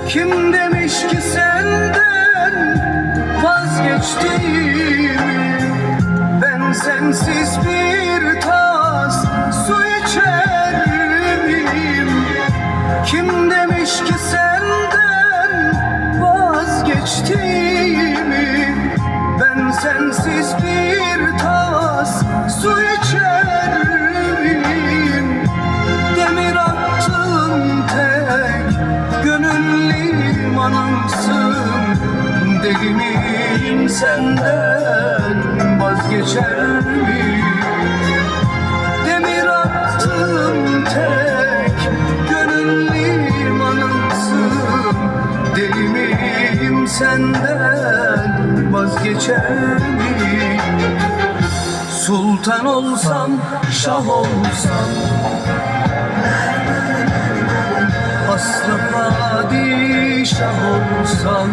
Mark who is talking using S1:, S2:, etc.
S1: Kim demiş ki senden vazgeçtiğimi? Ben sensiz bir tas su içer miyim? Kim demiş ki senden vazgeçtiğimi? Ben sensiz bir tas su içer miyim? Demir attım tek gönül limanımsın. Deli miyim senden vazgeçer miyim? Demir attım tek gönül limanımsın. Deli miyim senden vazgeçer miyim? Sultan olsam, şah olsam, aslı padişah olsam,